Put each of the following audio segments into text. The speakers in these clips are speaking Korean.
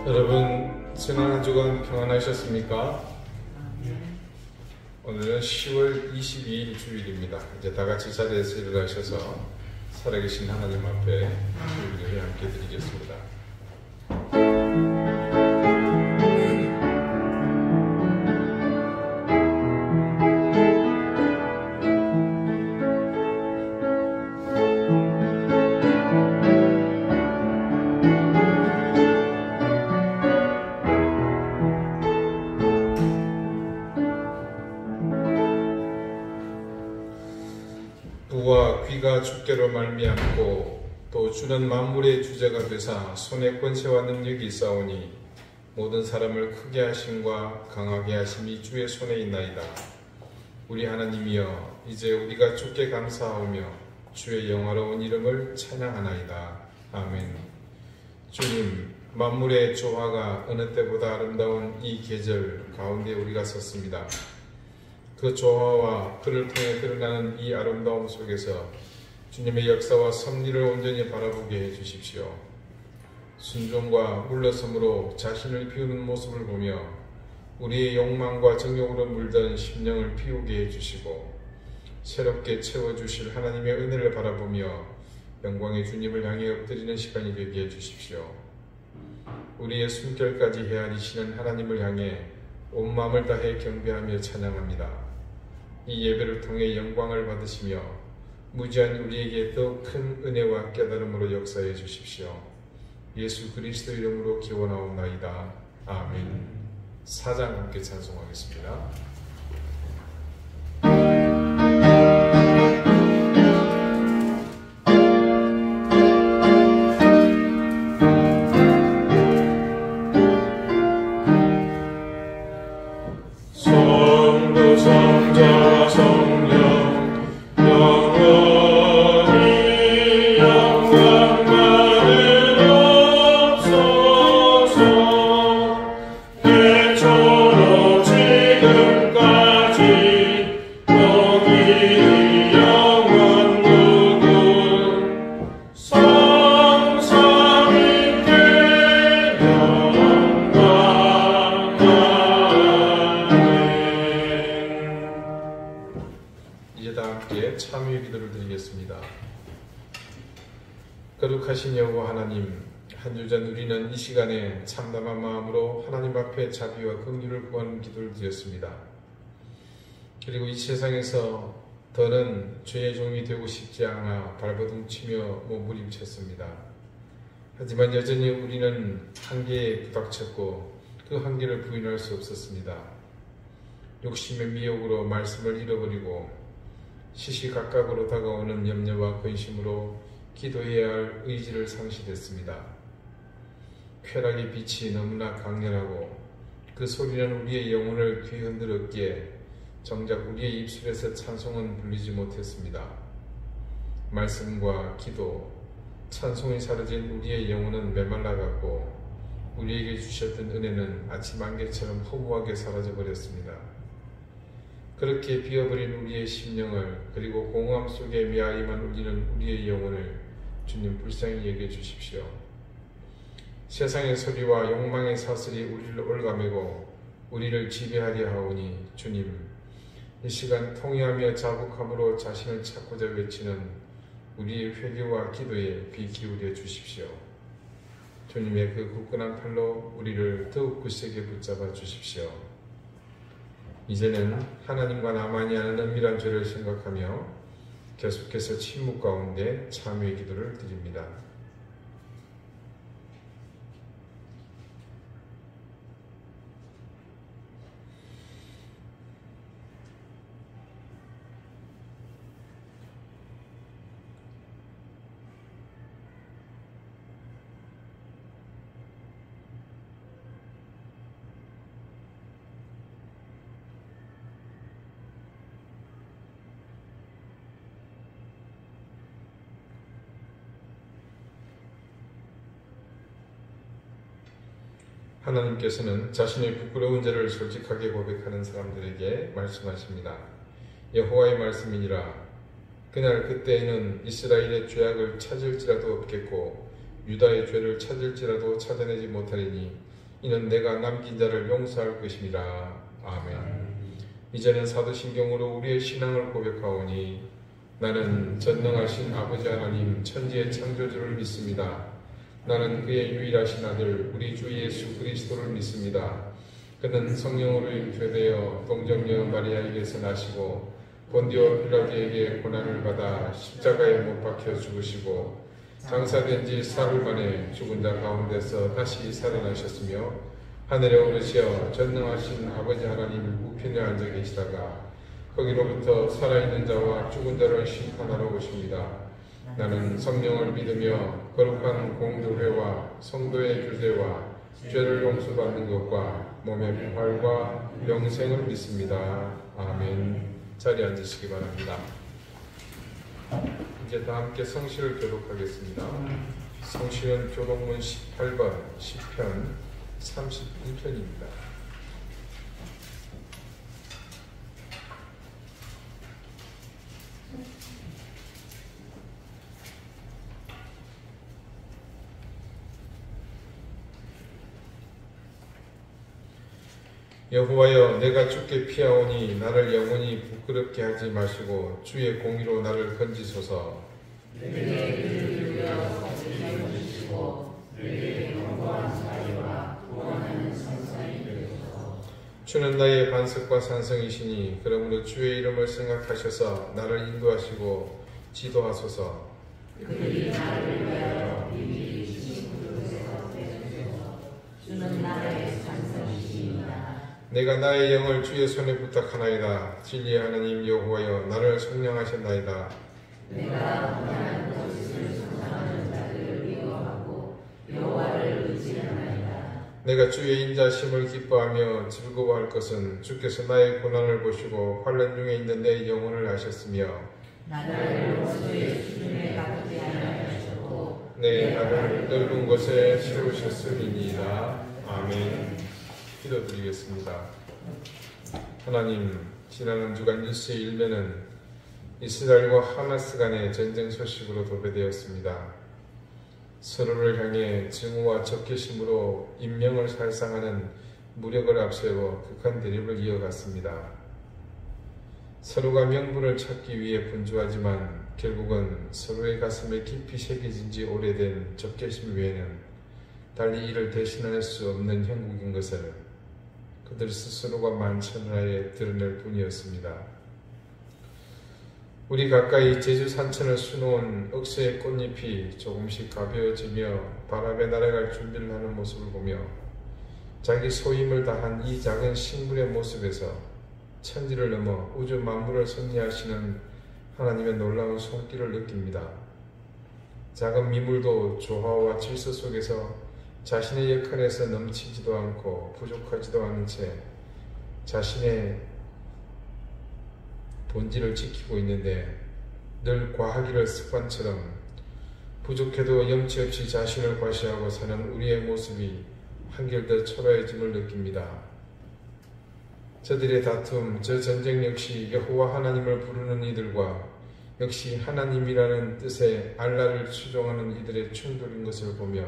여러분, 지난 한 주간 평안하셨습니까? 오늘은 10월 22일 주일입니다. 이제 다 같이 자리에서 일어나셔서 살아계신 하나님 앞에 주일을 함께 드리겠습니다. 부와 귀가 주께로 말미암고 또 주는 만물의 주제가 되사 손에 권세와 능력이 있사오니 모든 사람을 크게 하심과 강하게 하심이 주의 손에 있나이다. 우리 하나님이여, 이제 우리가 주께 감사하오며 주의 영화로운 이름을 찬양하나이다. 아멘. 주님, 만물의 조화가 어느 때보다 아름다운 이 계절 가운데 우리가 섰습니다. 그 조화와 그를 통해 드러나는 이 아름다움 속에서 주님의 역사와 섭리를 온전히 바라보게 해주십시오. 순종과 물러섬으로 자신을 비우는 모습을 보며 우리의 욕망과 정욕으로 물든 심령을 비우게 해주시고 새롭게 채워주실 하나님의 은혜를 바라보며 영광의 주님을 향해 엎드리는 시간이 되게 해주십시오. 우리의 숨결까지 헤아리시는 하나님을 향해 온 마음을 다해 경배하며 찬양합니다. 이 예배를 통해 영광을 받으시며 무지한 우리에게 더욱 큰 은혜와 깨달음으로 역사해 주십시오. 예수 그리스도 이름으로 기원하옵나이다. 아멘. 사장 함께 찬송하겠습니다. 참여의 기도를 드리겠습니다. 거룩하신 여호와 하나님, 한 주 전 우리는 이 시간에 참담한 마음으로 하나님 앞에 자비와 긍휼을 구하는 기도를 드렸습니다. 그리고 이 세상에서 더는 죄의 종이 되고 싶지 않아 발버둥치며 몸부림쳤습니다. 하지만 여전히 우리는 한계에 부닥쳤고 그 한계를 부인할 수 없었습니다. 욕심의 미혹으로 말씀을 잃어버리고 시시각각으로 다가오는 염려와 근심으로 기도해야 할 의지를 상실했습니다. 쾌락의 빛이 너무나 강렬하고 그 소리는 우리의 영혼을 뒤흔들었기에 정작 우리의 입술에서 찬송은 불리지 못했습니다. 말씀과 기도, 찬송이 사라진 우리의 영혼은 메말라갔고 우리에게 주셨던 은혜는 아침 안개처럼 허무하게 사라져버렸습니다. 그렇게 비어버린 우리의 심령을, 그리고 공허함 속에 메아리만 울리는 우리의 영혼을 주님 불쌍히 여겨 주십시오. 세상의 소리와 욕망의 사슬이 우리를 올가매고 우리를 지배하려 하오니 주님, 이 시간 통회하며 자복함으로 자신을 찾고자 외치는 우리의 회개와 기도에 귀 기울여 주십시오. 주님의 그 굳건한 팔로 우리를 더욱 굳세게 붙잡아 주십시오. 이제는 하나님과 나만이 아는 은밀한 죄를 생각하며 계속해서 침묵 가운데 참회의 기도를 드립니다. 하나님께서는 자신의 부끄러운 죄를 솔직하게 고백하는 사람들에게 말씀하십니다. 여호와의 말씀이니라. 그날 그때에는 이스라엘의 죄악을 찾을지라도 없겠고 유다의 죄를 찾을지라도 찾아내지 못하리니 이는 내가 남긴 자를 용서할 것임이라. 아멘. 이제는 사도신경으로 우리의 신앙을 고백하오니 나는 전능하신 아버지 하나님 천지의 창조주를 믿습니다. 나는 그의 유일하신 아들 우리 주 예수 그리스도를 믿습니다. 그는 성령으로 잉태되어 동정녀 마리아에게서 나시고 본디오 빌라도에게 고난을 받아 십자가에 못 박혀 죽으시고 장사된 지 사흘 만에 죽은 자 가운데서 다시 살아나셨으며 하늘에 오르시어 전능하신 아버지 하나님 우편에 앉아 계시다가 거기로부터 살아있는 자와 죽은 자를 심판하러 오십니다. 나는 성령을 믿으며 거룩한 공도회와 성도의 교제와 죄를 용서받는 것과 몸의 부활과 영생을 믿습니다. 아멘. 자리에 앉으시기 바랍니다. 이제 다 함께 성시를 교독하겠습니다. 성시는 교독문 18번, 10편, 31편입니다. 여호와여, 내가 주께 피하오니 나를 영원히 부끄럽게 하지 마시고 주의 공의로 나를 건지소서. 내게 귀를 기울여 자세히 주시고 내게 견고한 사이와 구원하는 산성이 되소서. 주는 나의 반석과 산성이시니 그러므로 주의 이름을 생각하셔서 나를 인도하시고 지도하소서. 그들이 나를 위하여 비밀히 주신 그릇에서 빼주소서. 주는 나의 산성이시니라. 내가 나의 영을 주의 손에 부탁하나이다. 진리의 하나님 여호와여, 나를 성령하셨나이다. 내가 원하는 것을 선상하는 자들을 미워하고 여호와를 의지하나이다. 내가 주의 인자심을 기뻐하며 즐거워할 것은 주께서 나의 고난을 보시고 환난 중에 있는 내 영혼을 아셨으며 나를 원수의 수중에 가두지 않으셨고 내 발을 넓은 곳에 세우셨음이니이다. 아멘. 기도드리겠습니다. 하나님, 지난 한 주간 뉴스의 일면은 이스라엘과 하마스 간의 전쟁 소식으로 도배되었습니다. 서로를 향해 증오와 적개심으로 인명을 살상하는 무력을 앞세워 극한 대립을 이어갔습니다. 서로가 명분을 찾기 위해 분주하지만 결국은 서로의 가슴에 깊이 새겨진 지 오래된 적개심 외에는 달리 이를 대신할 수 없는 형국인 것을 그들 스스로가 만천하에 드러낼 뿐이었습니다. 우리 가까이 제주 산천을 수놓은 억새의 꽃잎이 조금씩 가벼워지며 바람에 날아갈 준비를 하는 모습을 보며 자기 소임을 다한 이 작은 식물의 모습에서 천지를 넘어 우주 만물을 섭리하시는 하나님의 놀라운 손길을 느낍니다. 작은 미물도 조화와 질서 속에서 자신의 역할에서 넘치지도 않고 부족하지도 않은 채 자신의 본질을 지키고 있는데 늘 과하기를 습관처럼 부족해도 염치 없이 자신을 과시하고 사는 우리의 모습이 한결 더 초라해짐을 느낍니다. 저들의 다툼, 저 전쟁 역시 여호와 하나님을 부르는 이들과 역시 하나님이라는 뜻의 알라를 추종하는 이들의 충돌인 것을 보며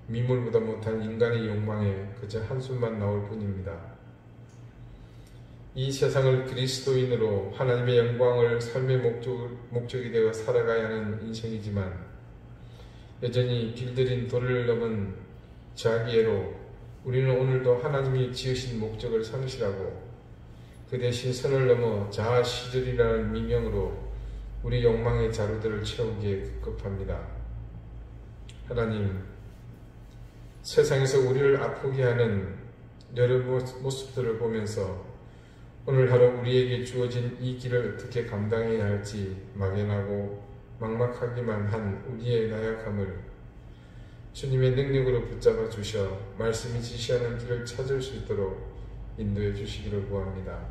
미물보다 못한 인간의 욕망에 그저 한숨만 나올 뿐입니다. 이 세상을 그리스도인으로 하나님의 영광을 삶의 목적이 되어 살아가야 하는 인생이지만 여전히 길들인 도를 넘은 자기애로 우리는 오늘도 하나님이 지으신 목적을 상실하고 그 대신 선을 넘어 자아 시절이라는 미명으로 우리 욕망의 자루들을 채우기에 급급합니다. 하나님, 세상에서 우리를 아프게 하는 여러 모습들을 보면서 오늘 하루 우리에게 주어진 이 길을 어떻게 감당해야 할지 막연하고 막막하기만 한 우리의 나약함을 주님의 능력으로 붙잡아 주셔 말씀이 지시하는 길을 찾을 수 있도록 인도해 주시기를 구합니다.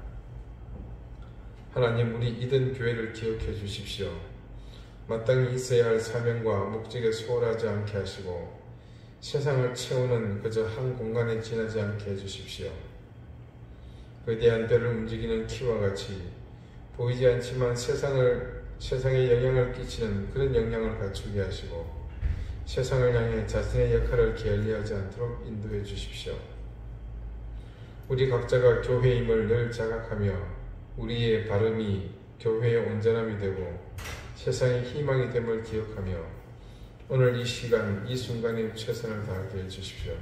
하나님, 우리 이든 교회를 기억해 주십시오. 마땅히 있어야 할 사명과 목적에 소홀하지 않게 하시고 세상을 채우는 그저 한 공간에 지나지 않게 해주십시오. 거대한 별을 움직이는 키와 같이 보이지 않지만 세상에 영향을 끼치는 그런 역량을 갖추게 하시고 세상을 향해 자신의 역할을 게을리하지 않도록 인도해 주십시오. 우리 각자가 교회임을 늘 자각하며 우리의 발음이 교회의 온전함이 되고 세상의 희망이 됨을 기억하며 오늘 이 시간, 이 순간에 최선을 다하게 해주십시오.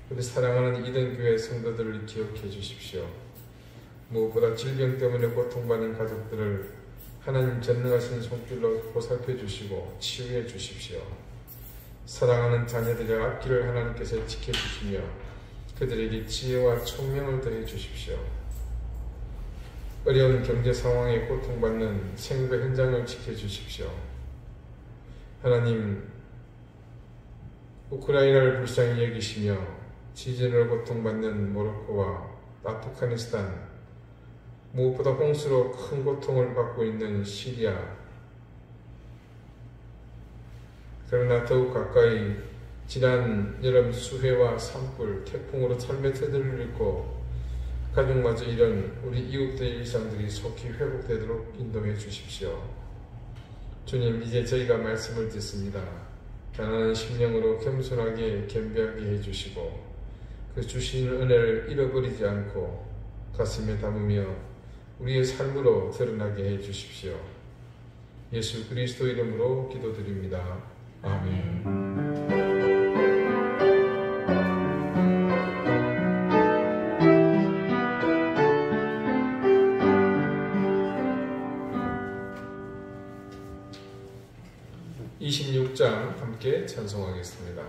우리 사랑하는 이든교회 성도들을 기억해 주십시오. 무엇보다 질병 때문에 고통받는 가족들을 하나님 전능하신 손길로 보살펴 주시고 치유해 주십시오. 사랑하는 자녀들의 앞길을 하나님께서 지켜주시며 그들에게 지혜와 총명을 더해 주십시오. 어려운 경제 상황에 고통받는 생배 현장을 지켜주십시오. 하나님, 우크라이나를 불쌍히 여기시며 지진으로 고통받는 모로코와 아프가니스탄, 무엇보다 홍수로 큰 고통을 받고 있는 시리아, 그러나 더욱 가까이 지난 여름 수해와 산불, 태풍으로 삶의 터들을 잃고 가족마저 이런 우리 이웃들의 일상들이 속히 회복되도록 인도해 주십시오. 주님, 이제 저희가 말씀을 듣습니다. 가난한 심령으로 겸손하게 겸비하게 해주시고 그 주시는 은혜를 잃어버리지 않고 가슴에 담으며 우리의 삶으로 드러나게 해주십시오. 예수 그리스도 이름으로 기도드립니다. 아멘. 26장 함께 찬송하겠습니다.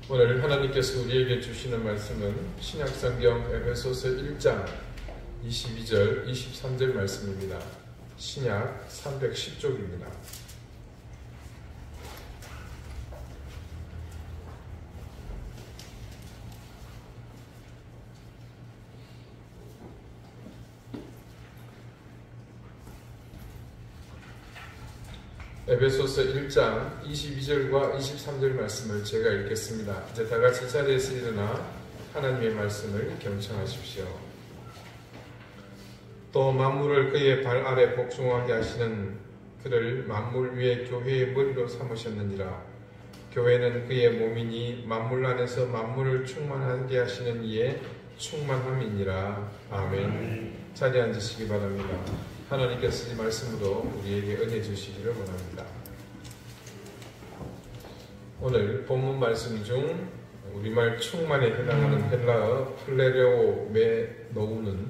오늘 하나님께서 우리에게 주시는 말씀은 신약성경 에베소서 1장 22절 23절 말씀입니다. 신약 310쪽입니다. 에베소서 1장 22절과 23절 말씀을 제가 읽겠습니다. 이제 다 같이 자리에서 일어나 하나님의 말씀을 경청하십시오. 또 만물을 그의 발 아래 복종하게 하시는 그를 만물 위에 교회의 머리로 삼으셨느니라. 교회는 그의 몸이니 만물 안에서 만물을 충만하게 하시는 이의 충만함이니라. 아멘. 자리에 앉으시기 바랍니다. 하나님께서 이 말씀으로 우리에게 은혜 주시기를 원합니다. 오늘 본문 말씀 중 우리말 충만에 해당하는 헬라어 플레레오메 노우는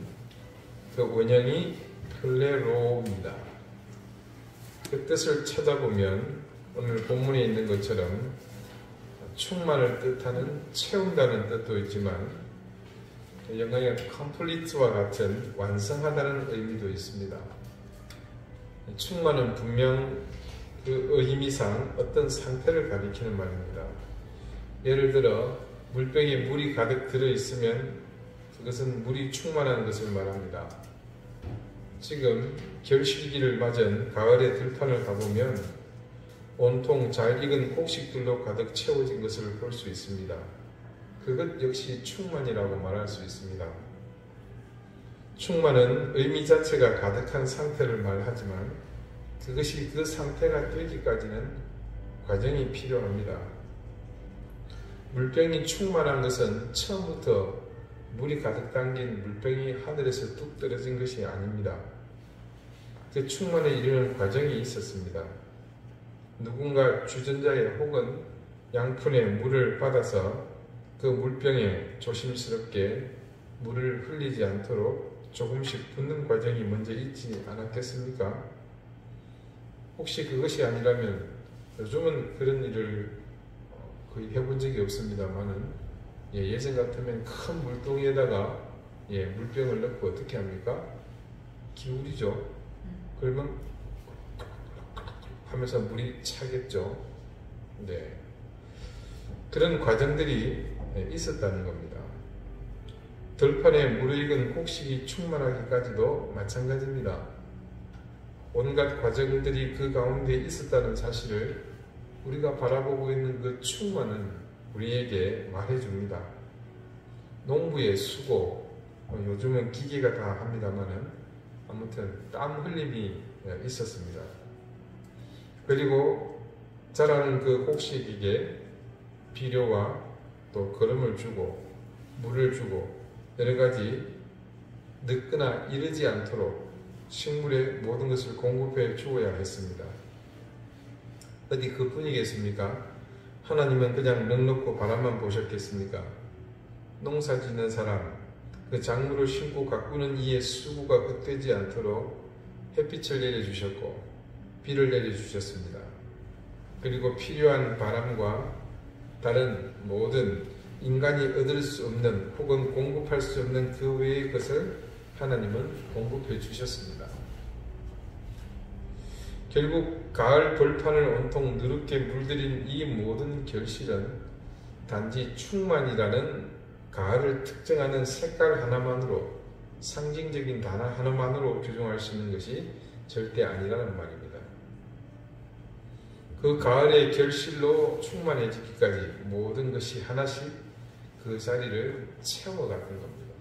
그 원형이 플레로입니다. 그 뜻을 찾아보면 오늘 본문에 있는 것처럼 충만을 뜻하는 채운다는 뜻도 있지만 영어의 complete와 같은 완성하다는 의미도 있습니다. 충만은 분명 그 의미상 어떤 상태를 가리키는 말입니다. 예를 들어 물병에 물이 가득 들어있으면 그것은 물이 충만한 것을 말합니다. 지금 결실기를 맞은 가을의 들판을 가보면 온통 잘 익은 곡식들로 가득 채워진 것을 볼 수 있습니다. 그것 역시 충만이라고 말할 수 있습니다. 충만은 의미 자체가 가득한 상태를 말하지만 그것이 그 상태가 되기까지는 과정이 필요합니다. 물병이 충만한 것은 처음부터 물이 가득 담긴 물병이 하늘에서 뚝 떨어진 것이 아닙니다. 그 충만에 이르는 과정이 있었습니다. 누군가 주전자에 혹은 양푼에 물을 받아서 그 물병에 조심스럽게 물을 흘리지 않도록 조금씩 붓는 과정이 먼저 있지 않았겠습니까? 혹시 그것이 아니라면 요즘은 그런 일을 거의 해본 적이 없습니다만은 예전 같으면 큰 물동이에다가 물병을 넣고 어떻게 합니까? 기울이죠. 그러면 하면서 물이 차겠죠. 네. 그런 과정들이 있었다는 겁니다. 들판에 무르익은 곡식이 충만하기까지도 마찬가지입니다. 온갖 과정들이 그 가운데 있었다는 사실을 우리가 바라보고 있는 그 충만은 우리에게 말해줍니다. 농부의 수고, 요즘은 기계가 다 합니다만은 아무튼 땀 흘림이 있었습니다. 그리고 자라는 그 곡식에게 비료와 또 거름을 주고 물을 주고 여러 가지 늦거나 이르지 않도록 식물의 모든 것을 공급해 주어야 했습니다. 어디 그뿐이겠습니까? 하나님은 그냥 넉넉고 바람만 보셨겠습니까? 농사 짓는 사람, 그 작물을 심고 가꾸는 이의 수고가 헛되지 않도록 햇빛을 내려주셨고 비를 내려주셨습니다. 그리고 필요한 바람과 다른 모든 인간이 얻을 수 없는 혹은 공급할 수 없는 그 외의 것을 하나님은 공급해 주셨습니다. 결국 가을 벌판을 온통 누렇게 물들인 이 모든 결실은 단지 충만이라는 가을을 특정하는 색깔 하나만으로, 상징적인 단어 하나만으로 규정할 수 있는 것이 절대 아니라는 말입니다. 그 가을의 결실로 충만해지기까지 모든 것이 하나씩 그 자리를 채워가는 겁니다.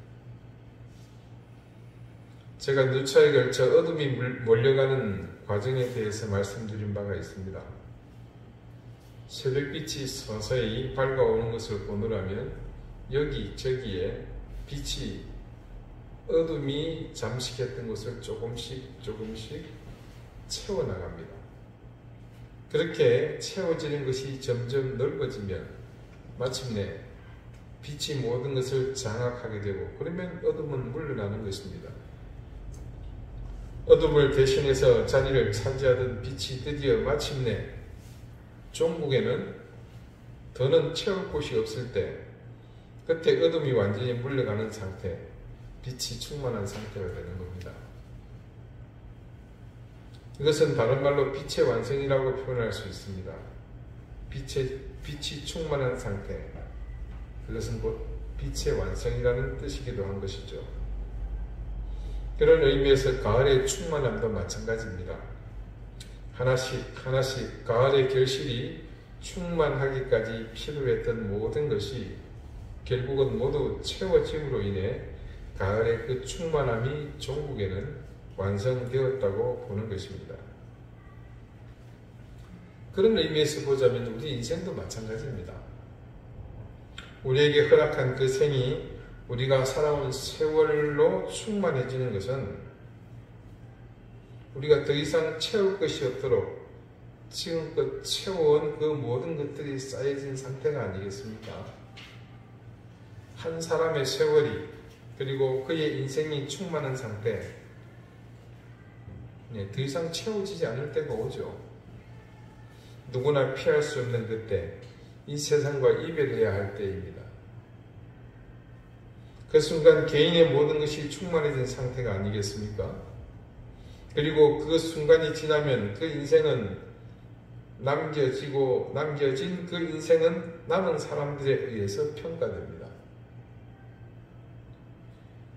제가 누차에 걸쳐 어둠이 몰려가는 과정에 대해서 말씀드린 바가 있습니다. 새벽빛이 서서히 밝아오는 것을 보느라면 여기저기에 빛이 어둠이 잠식했던 것을 조금씩 채워나갑니다. 그렇게 채워지는 것이 점점 넓어지면 마침내 빛이 모든 것을 장악하게 되고 그러면 어둠은 물러나는 것입니다. 어둠을 대신해서 자리를 차지하던 빛이 드디어 마침내 종국에는 더는 채울 곳이 없을 때 그때 어둠이 완전히 물러가는 상태, 빛이 충만한 상태가 되는 겁니다. 이것은 다른 말로 빛의 완성이라고 표현할 수 있습니다. 빛이 충만한 상태, 그것은 곧 빛의 완성이라는 뜻이기도 한 것이죠. 그런 의미에서 가을의 충만함도 마찬가지입니다. 하나씩 가을의 결실이 충만하기까지 필요했던 모든 것이 결국은 모두 채워짐으로 인해 가을의 그 충만함이 종국에는 완성되었다고 보는 것입니다. 그런 의미에서 보자면 우리 인생도 마찬가지입니다. 우리에게 허락한 그 생이 우리가 살아온 세월로 충만해지는 것은 우리가 더 이상 채울 것이 없도록 지금껏 채워온 그 모든 것들이 쌓여진 상태가 아니겠습니까? 한 사람의 세월이 그리고 그의 인생이 충만한 상태, 더 이상 채워지지 않을 때가 오죠. 누구나 피할 수 없는 그때, 이 세상과 이별해야 할 때입니다. 그 순간 개인의 모든 것이 충만해진 상태가 아니겠습니까? 그리고 그 순간이 지나면 그 인생은 남겨진 그 인생은 남은 사람들에 의해서 평가됩니다.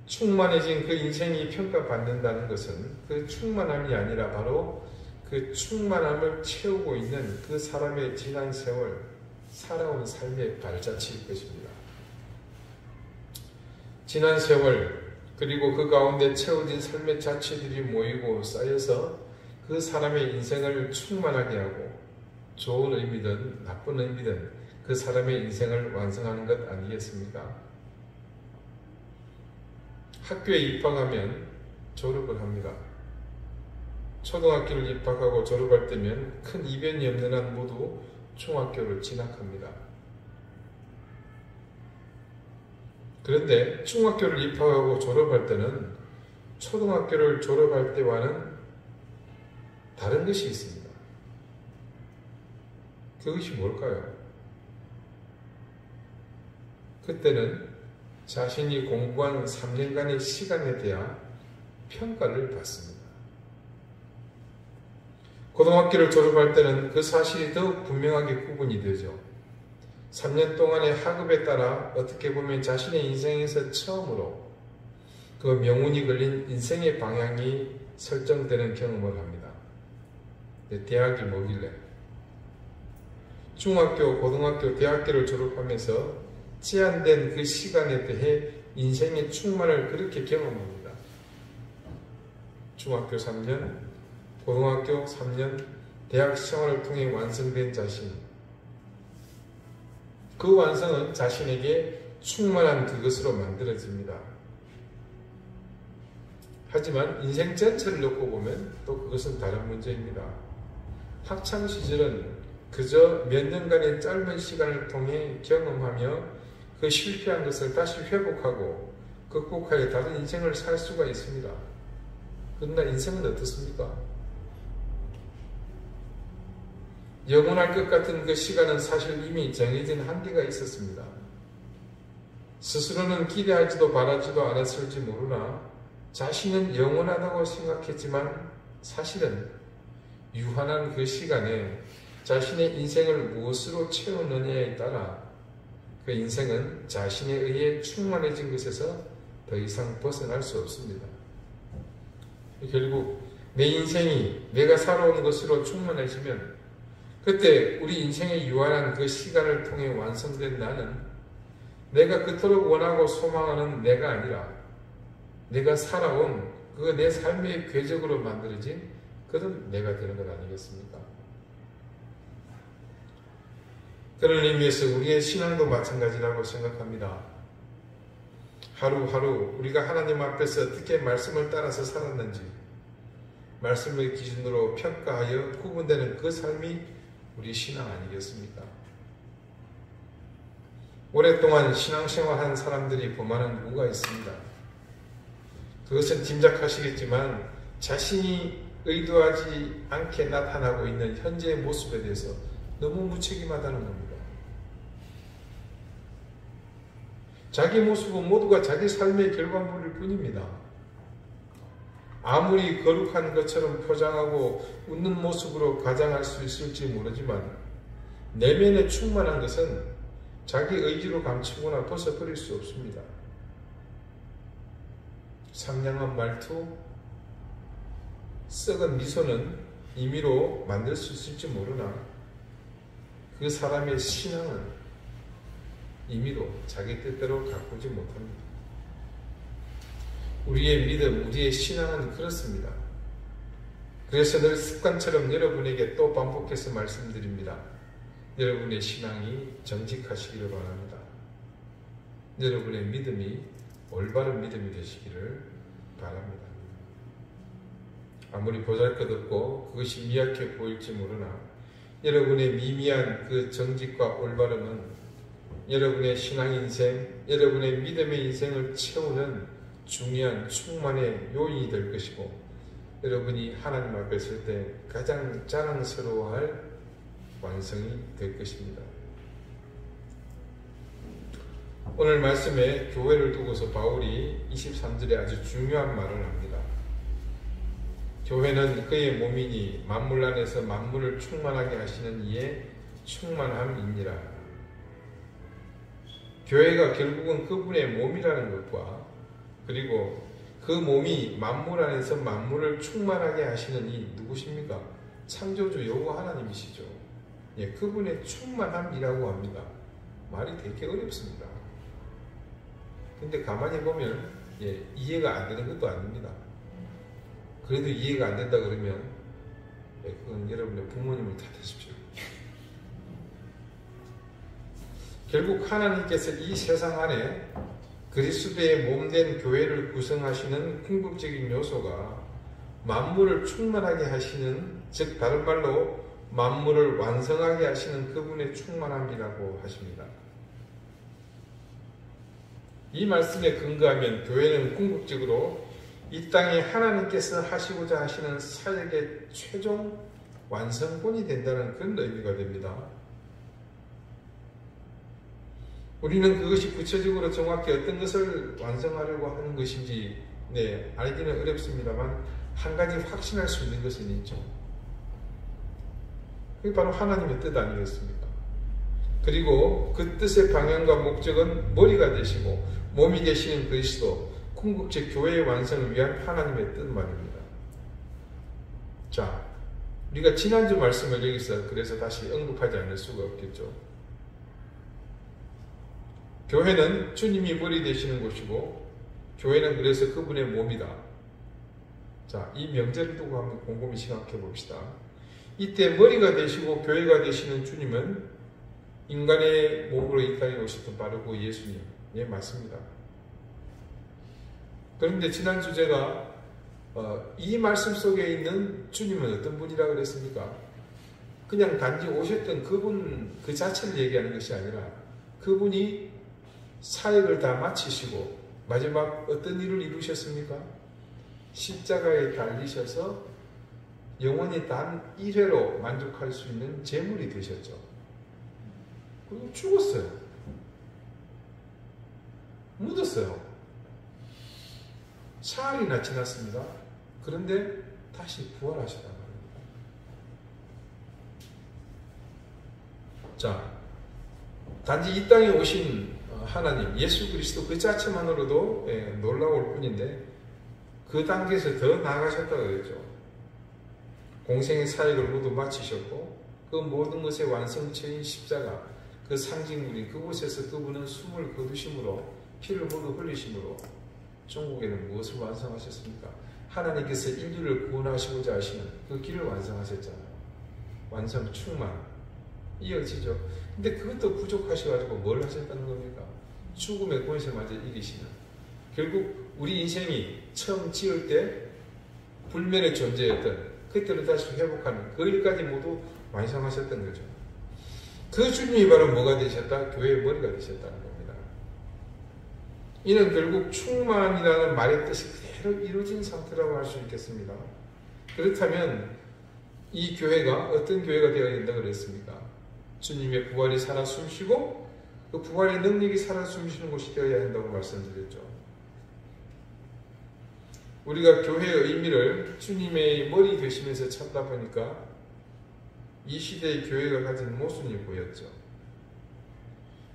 충만해진 그 인생이 평가받는다는 것은 그 충만함이 아니라 바로 그 충만함을 채우고 있는 그 사람의 지난 세월, 살아온 삶의 발자취일 것입니다. 지난 세월, 그리고 그 가운데 채워진 삶의 자취들이 모이고 쌓여서 그 사람의 인생을 충만하게 하고 좋은 의미든 나쁜 의미든 그 사람의 인생을 완성하는 것 아니겠습니까? 학교에 입학하면 졸업을 합니다. 초등학교를 입학하고 졸업할 때면 큰 이변이 없는 한 모두 중학교를 진학합니다. 그런데 중학교를 입학하고 졸업할 때는 초등학교를 졸업할 때와는 다른 것이 있습니다. 그것이 뭘까요? 그때는 자신이 공부한 3년간의 시간에 대한 평가를 받습니다. 고등학교를 졸업할 때는 그 사실이 더욱 분명하게 구분이 되죠. 3년 동안의 학업에 따라 어떻게 보면 자신의 인생에서 처음으로 그 명운이 걸린 인생의 방향이 설정되는 경험을 합니다. 대학이 뭐길래? 중학교, 고등학교, 대학교를 졸업하면서 제한된 그 시간에 대해 인생의 충만을 그렇게 경험합니다. 중학교 3년, 고등학교 3년, 대학 생활을 통해 완성된 자신. 그 완성은 자신에게 충만한 그것으로 만들어집니다. 하지만 인생 전체를 놓고 보면 또 그것은 다른 문제입니다. 학창시절은 그저 몇 년간의 짧은 시간을 통해 경험하며 그 실패한 것을 다시 회복하고 극복하여 다른 인생을 살 수가 있습니다. 그러나 인생은 어떻습니까? 영원할 것 같은 그 시간은 사실 이미 정해진 한계가 있었습니다. 스스로는 기대하지도 바라지도 않았을지 모르나 자신은 영원하다고 생각했지만 사실은 유한한 그 시간에 자신의 인생을 무엇으로 채우느냐에 따라 그 인생은 자신에 의해 충만해진 것에서 더 이상 벗어날 수 없습니다. 결국 내 인생이 내가 살아온 것으로 충만해지면 그때 우리 인생의 유한한 그 시간을 통해 완성된 나는 내가 그토록 원하고 소망하는 내가 아니라 내가 살아온 그 내 삶의 궤적으로 만들어진 그런 내가 되는 것 아니겠습니까? 그런 의미에서 우리의 신앙도 마찬가지라고 생각합니다. 하루하루 우리가 하나님 앞에서 어떻게 말씀을 따라서 살았는지 말씀의 기준으로 평가하여 구분되는 그 삶이 우리 신앙 아니겠습니까? 오랫동안 신앙생활한 사람들이 범하는 무가 있습니다. 그것은 짐작하시겠지만 자신이 의도하지 않게 나타나고 있는 현재의 모습에 대해서 너무 무책임하다는 겁니다. 자기 모습은 모두가 자기 삶의 결과물일 뿐입니다. 아무리 거룩한 것처럼 포장하고 웃는 모습으로 가장할 수 있을지 모르지만 내면에 충만한 것은 자기 의지로 감추거나 벗어버릴 수 없습니다. 상냥한 말투, 썩은 미소는 임의로 만들 수 있을지 모르나 그 사람의 신앙은 임의로 자기 뜻대로 가꾸지 못합니다. 우리의 믿음, 우리의 신앙은 그렇습니다. 그래서 늘 습관처럼 여러분에게 또 반복해서 말씀드립니다. 여러분의 신앙이 정직하시기를 바랍니다. 여러분의 믿음이 올바른 믿음이 되시기를 바랍니다. 아무리 보잘것없고 그것이 미약해 보일지 모르나 여러분의 미미한 그 정직과 올바름은 여러분의 신앙 인생, 여러분의 믿음의 인생을 채우는 중요한 충만의 요인이 될 것이고 여러분이 하나님 앞에 설 때 가장 자랑스러워할 완성이 될 것입니다. 오늘 말씀에 교회를 두고서 바울이 23절에 아주 중요한 말을 합니다. 교회는 그의 몸이니 만물 안에서 만물을 충만하게 하시는 이의 충만함이니라. 교회가 결국은 그분의 몸이라는 것과 그리고 그 몸이 만물 안에서 만물을 충만하게 하시는 이 누구십니까? 창조주 여호와 하나님이시죠. 예, 그분의 충만함이라고 합니다. 말이 되게 어렵습니다. 근데 가만히 보면 이해가 안 되는 것도 아닙니다. 그래도 이해가 안 된다 그러면 그건 여러분의 부모님을 탓하십시오. 결국 하나님께서 이 세상 안에 그리스도의 몸된 교회를 구성하시는 궁극적인 요소가 만물을 충만하게 하시는, 즉 다른 말로 만물을 완성하게 하시는 그분의 충만함이라고 하십니다. 이 말씀에 근거하면 교회는 궁극적으로 이 땅에 하나님께서 하시고자 하시는 사역의 최종 완성본이 된다는 그런 의미가 됩니다. 우리는 그것이 구체적으로 정확히 어떤 것을 완성하려고 하는 것인지 알기는 어렵습니다만 한 가지 확신할 수 있는 것은 있죠. 그게 바로 하나님의 뜻 아니겠습니까? 그리고 그 뜻의 방향과 목적은 머리가 되시고 몸이 되시는 그리스도, 궁극적 교회의 완성을 위한 하나님의 뜻 말입니다. 자, 우리가 지난주 말씀을 여기서 그래서 다시 언급하지 않을 수가 없겠죠. 교회는 주님이 머리 되시는 곳이고 교회는 그래서 그분의 몸이다. 자, 이 명제를 두고 한번 곰곰이 생각해 봅시다. 이때 머리가 되시고 교회가 되시는 주님은 인간의 몸으로 이 땅에 오셨던 바로 예수님. 예, 맞습니다. 그런데 지난 주제가 이 말씀 속에 있는 주님은 어떤 분이라고 그랬습니까? 그냥 단지 오셨던 그분 그 자체를 얘기하는 것이 아니라 그분이 사역을 다 마치시고 마지막 어떤 일을 이루셨습니까? 십자가에 달리셔서 영원히 단 1회로 만족할 수 있는 제물이 되셨죠. 그리고 죽었어요. 묻었어요. 사흘이나 지났습니다. 그런데 다시 부활하셨단 말입니다. 자, 단지 이 땅에 오신 하나님, 예수 그리스도 그 자체만으로도 놀라울 뿐인데 그 단계에서 더 나아가셨다고 그랬죠. 공생의 사역을 모두 마치셨고 그 모든 것의 완성체인 십자가, 그 상징물인 그곳에서 그분은 숨을 거두심으로 피를 모두 흘리심으로 종국에는 무엇을 완성하셨습니까? 하나님께서 인류를 구원하시고자 하시는 그 길을 완성하셨잖아요. 완성, 충만, 이어지죠. 근데 그것도 부족하셔가지고 뭘 하셨다는 겁니까? 죽음의 권세 맞아 이기시는. 결국 우리 인생이 처음 지을 때 불멸의 존재였던 그때를 다시 회복하는 그 일까지 모두 완성하셨던 거죠. 그 주님이 바로 뭐가 되셨다? 교회의 머리가 되셨다는 겁니다. 이는 결국 충만이라는 말의 뜻이 그대로 이루어진 상태라고 할 수 있겠습니다. 그렇다면 이 교회가 어떤 교회가 되어야 된다고 그랬습니까? 주님의 부활이 살아 숨쉬고 그 부활의 능력이 살아 숨쉬는 곳이 되어야 한다고 말씀드렸죠. 우리가 교회의 의미를 주님의 머리 되시면서 찾다 보니까 이 시대의 교회가 가진 모순이 보였죠.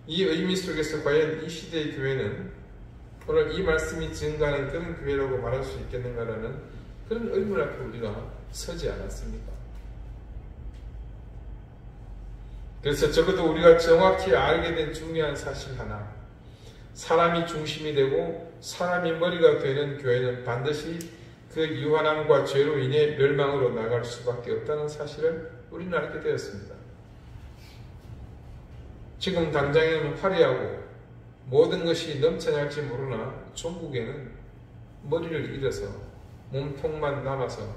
이 의미 속에서 과연 이 시대의 교회는 오늘 이 말씀이 증가하는 그런 교회라고 말할 수 있겠는가라는 그런 의문 앞에 우리가 서지 않았습니까? 그래서 적어도 우리가 정확히 알게 된 중요한 사실 하나, 사람이 중심이 되고 사람이 머리가 되는 교회는 반드시 그 유한함과 죄로 인해 멸망으로 나갈 수밖에 없다는 사실을 우리는 알게 되었습니다. 지금 당장에는 화려하고 모든 것이 넘쳐날지 모르나 종국에는 머리를 잃어서 몸통만 남아서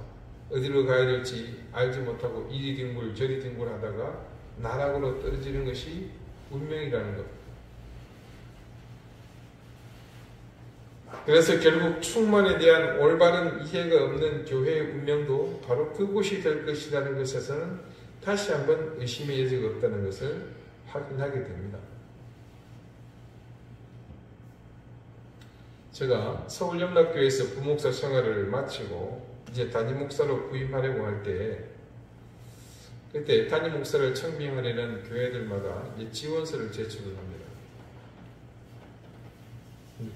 어디로 가야 될지 알지 못하고 이리 뒹굴 저리 뒹굴 하다가 나락으로 떨어지는 것이 운명이라는 것. 그래서 결국 충만에 대한 올바른 이해가 없는 교회의 운명도 바로 그곳이 될 것이라는 것에서는 다시 한번 의심의 여지가 없다는 것을 확인하게 됩니다. 제가 서울영락교회에서 부목사 생활을 마치고 이제 담임 목사로 부임하려고 할 때 그때 담임 목사를 청빙하려는 교회들마다 지원서를 제출을 합니다.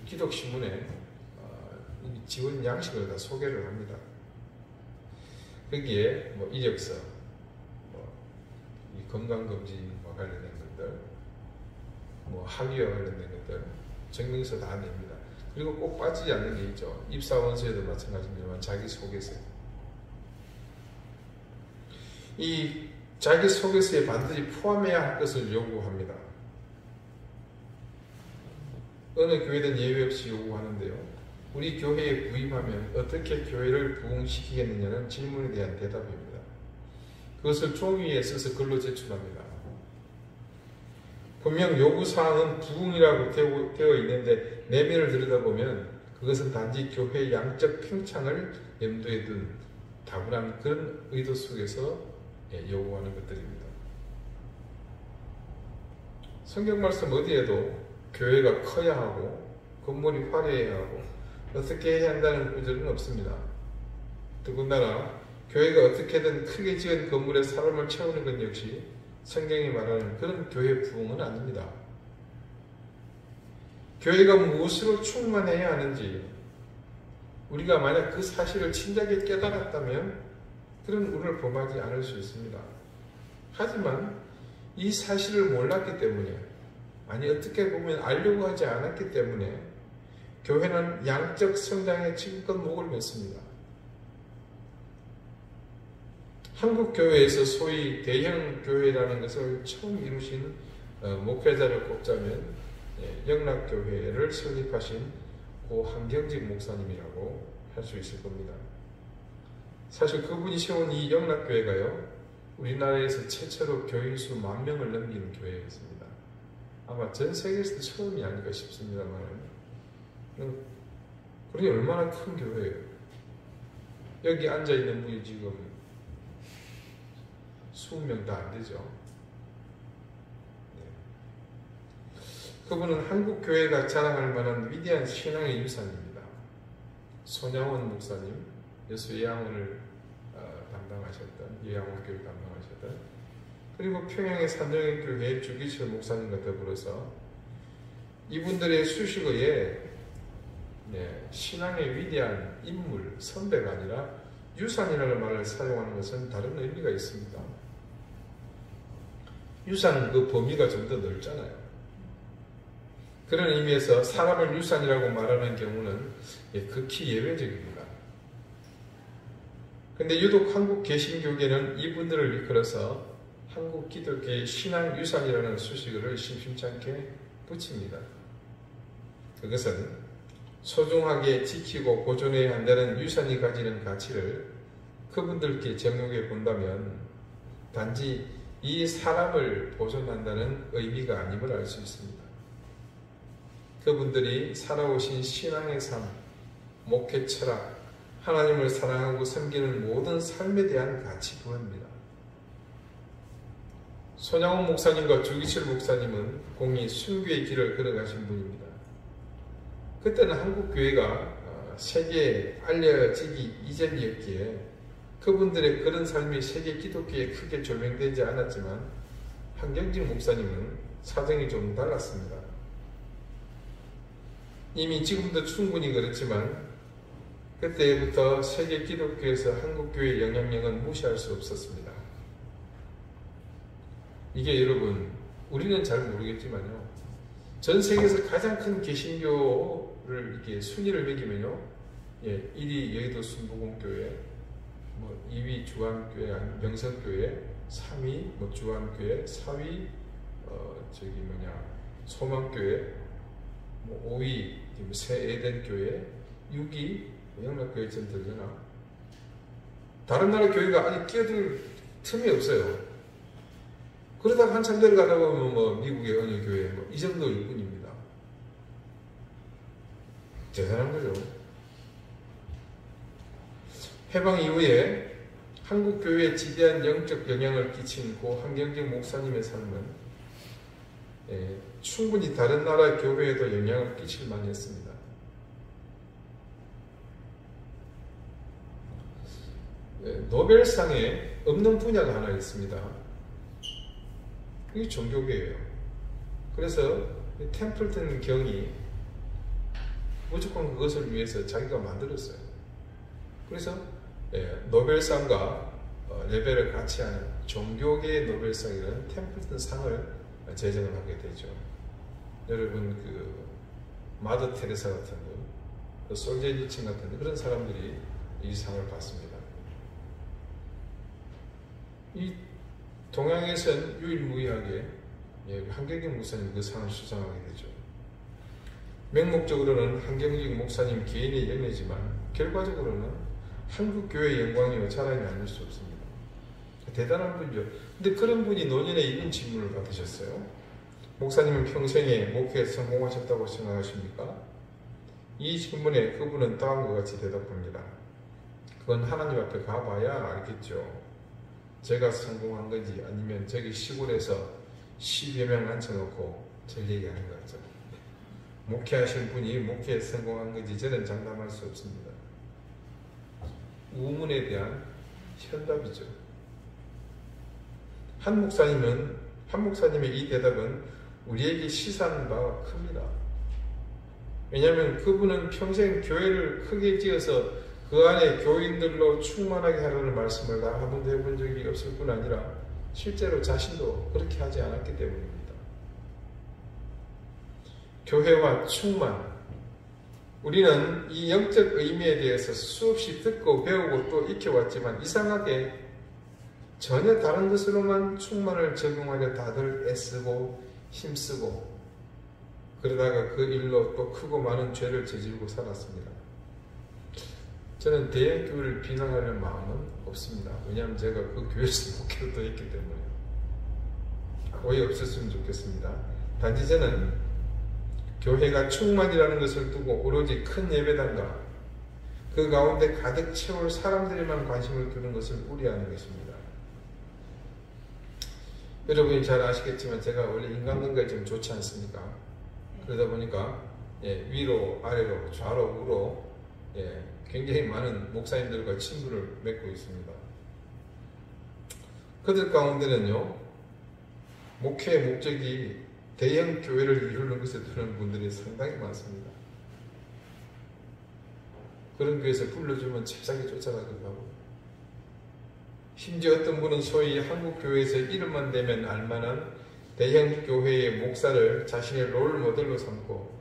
기독신문에 지원 양식을 다 소개를 합니다. 거기에 뭐 이력서, 이 건강검진과 관련된 것들, 뭐 학위와 관련된 것들, 증명서 다 냅니다. 그리고 꼭 빠지지 않는 게 있죠. 입사원서에도 마찬가지입니다만 자기소개서. 이 자기소개서에 반드시 포함해야 할 것을 요구합니다. 어느 교회든 예외 없이 요구하는데요. 우리 교회에 부임하면 어떻게 교회를 부흥시키겠느냐는 질문에 대한 대답입니다. 그것을 종이에 써서 글로 제출합니다. 분명 요구사항은 부흥이라고 되어 있는데 내면을 들여다보면 그것은 단지 교회의 양적 팽창을 염두에 둔 다분한 그런 의도 속에서 요구하는 것들입니다. 성경 말씀 어디에도 교회가 커야 하고 건물이 화려해야 하고 어떻게 해야 한다는 구절은 없습니다. 더군다나 교회가 어떻게든 크게 지은 건물에 사람을 채우는 것 역시 성경이 말하는 그런 교회 부흥은 아닙니다. 교회가 무엇으로 충만해야 하는지 우리가 만약 그 사실을 진작에 깨달았다면 그런 우를 범하지 않을 수 있습니다. 하지만 이 사실을 몰랐기 때문에, 아니 어떻게 보면 알려고 하지 않았기 때문에 교회는 양적 성장에 지금껏 목을 맸습니다. 한국 교회에서 소위 대형 교회라는 것을 처음 이루신 목회자를 꼽자면 영락교회를 설립하신 고 한경직 목사님이라고 할 수 있을 겁니다. 사실 그분이 세운 이 영락교회가요, 우리나라에서 최초로 교인수 10,000명을 넘기는 교회였습니다. 아마 전 세계에서도 처음이 아닐까 싶습니다만, 그러니 얼마나 큰 교회예요. 여기 앉아있는 분이 지금 20명 다 안 되죠. 그분은 한국 교회가 자랑할 만한 위대한 신앙의 유산입니다. 손양원 목사님, 여수 예양원을 담당하셨던, 예양원 교회를 담당하셨던, 그리고 평양의 산정의 교회 주기철 목사님과 더불어서 이분들의 수식어에 신앙의 위대한 인물, 선배가 아니라 유산이라는 말을 사용하는 것은 다른 의미가 있습니다. 유산은 그 범위가 좀 더 넓잖아요. 그런 의미에서 사람을 유산이라고 말하는 경우는 극히 예외적입니다. 근데 유독 한국 개신교계는 이분들을 이끌어서 한국 기독교의 신앙 유산이라는 수식어를 심심찮게 붙입니다. 그것은 소중하게 지키고 보존해야 한다는 유산이 가지는 가치를 그분들께 적용해 본다면 단지 이 사람을 보존한다는 의미가 아님을 알 수 있습니다. 그분들이 살아오신 신앙의 삶, 목회 철학, 하나님을 사랑하고 섬기는 모든 삶에 대한 가치 부여입니다. 손양원 목사님과 주기철 목사님은 공히 순교의 길을 걸어가신 분입니다. 그때는 한국 교회가 세계에 알려지기 이전이었기에 그분들의 그런 삶이 세계 기독교에 크게 조명되지 않았지만 한경직 목사님은 사정이 좀 달랐습니다. 이미 지금도 충분히 그렇지만 그때부터 세계 기독교에서 한국 교회의 영향력은 무시할 수 없었습니다. 이게 여러분, 우리는 잘 모르겠지만요, 전 세계에서 가장 큰 개신교를 이렇게 순위를 매기면요, 1위 여의도 순복음교회, 2위 주한교회, 명성교회, 3위 주한교회, 4위 소망교회, 5위 새 에덴교회, 6위 영락교회 좀 들려나? 다른 나라 교회가 아직 끼어들 틈이 없어요. 그러다가 한참 내려가다 보면 미국의 어느 교회 이 정도일 뿐입니다. 대단한 거죠. 해방 이후에 한국 교회에 지대한 영적 영향을 끼친 고 한경직 목사님의 삶은 충분히 다른 나라 교회에도 영향을 끼칠 만했습니다. 노벨상에 없는 분야가 하나 있습니다. 이게 종교계예요. 그래서 템플턴 경이 무조건 그것을 위해서 자기가 만들었어요. 그래서 노벨상과 레벨을 같이 하는 종교계의 노벨상이라는 템플턴 상을 제정을 하게 되죠. 여러분 그 마더 테레사 같은 분, 솔제니친 같은 그런 사람들이 이 상을 받습니다. 이 동양에서는 유일무이하게 한경직 목사님 그 상을 수상하게 되죠. 맹목적으로는 한경직 목사님 개인의 영예지만 결과적으로는 한국 교회의 영광이요 자랑이 아닐 수 없습니다. 대단한 분이죠. 근데 그런 분이 노년에 이런 질문을 받으셨어요. 목사님은 평생에 목회에 성공하셨다고 생각하십니까? 이 질문에 그분은 다음과 같이 대답합니다. 그건 하나님 앞에 가봐야 알겠죠. 제가 성공한 건지 아니면 저기 시골에서 10여 명 앉혀놓고 절 얘기하는 거죠. 목회하신 분이 목회에 성공한 건지 저는 장담할 수 없습니다. 우문에 대한 현답이죠. 한 목사님의 이 대답은 우리에게 시사하는 바가 큽니다. 왜냐하면 그분은 평생 교회를 크게 지어서 그 안에 교인들로 충만하게 하라는 말씀을 다 한 번도 해본 적이 없을 뿐 아니라 실제로 자신도 그렇게 하지 않았기 때문입니다. 교회와 충만, 우리는 이 영적 의미에 대해서 수없이 듣고 배우고 또 익혀왔지만 이상하게 전혀 다른 것으로만 충만을 적용하려 다들 애쓰고 힘쓰고 그러다가 그 일로 또 크고 많은 죄를 저지르고 살았습니다. 저는 대형교회를 비난하는 마음은 없습니다. 왜냐하면 제가 그 교회에서 목회를 또 했기 때문에 오해 없었으면 좋겠습니다. 단지 저는 교회가 충만이라는 것을 두고 오로지 큰 예배당과 그 가운데 가득 채울 사람들에만 관심을 두는 것을 우려하는 것입니다. 여러분이 잘 아시겠지만 제가 원래 인간관계가 좀 좋지 않습니까? 그러다 보니까 위로 아래로 좌로 우로 굉장히 많은 목사님들과 친분을 맺고 있습니다. 그들 가운데는요, 목회의 목적이 대형 교회를 이루는 것에 두는 분들이 상당히 많습니다. 그런 교회에서 불러주면 잽싸게 쫓아가기도 하고, 심지어 어떤 분은 소위 한국 교회에서 이름만 대면 알만한 대형 교회의 목사를 자신의 롤 모델로 삼고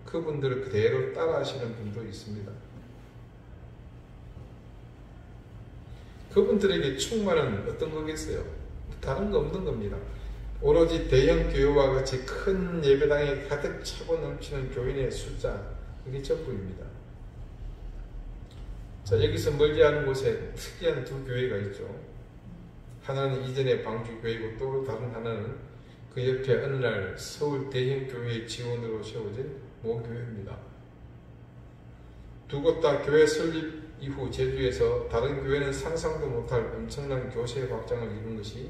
그분들을 그대로 따라하시는 분도 있습니다. 그분들에게 충만은 어떤 거겠어요? 다른 거 없는 겁니다. 오로지 대형 교회와 같이 큰 예배당에 가득 차고 넘치는 교인의 숫자, 그게 전부입니다. 자, 여기서 멀지 않은 곳에 특이한 두 교회가 있죠. 하나는 이전의 방주교회이고 또 다른 하나는 그 옆에 어느 날 서울 대형교회의 지원으로 세워진 모교회입니다. 두 곳 다 교회 설립 이후 제주에서 다른 교회는 상상도 못할 엄청난 교세 확장을 이룬 것이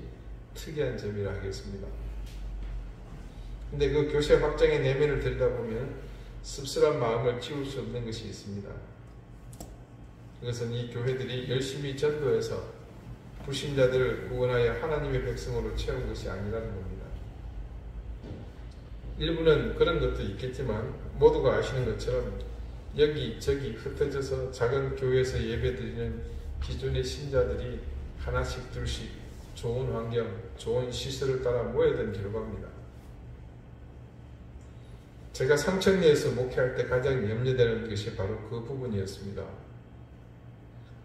특이한 점이라 하겠습니다. 근데 그 교세 확장의 내면을 들여다보면 씁쓸한 마음을 지울 수 없는 것이 있습니다. 그것은 이 교회들이 열심히 전도해서 불신자들을 구원하여 하나님의 백성으로 채운 것이 아니라는 겁니다. 일부는 그런 것도 있겠지만 모두가 아시는 것처럼 여기저기 흩어져서 작은 교회에서 예배드리는 기존의 신자들이 하나씩 둘씩 좋은 환경, 좋은 시설을 따라 모여든 결과입니다. 제가 삼천리에서 목회할 때 가장 염려되는 것이 바로 그 부분이었습니다.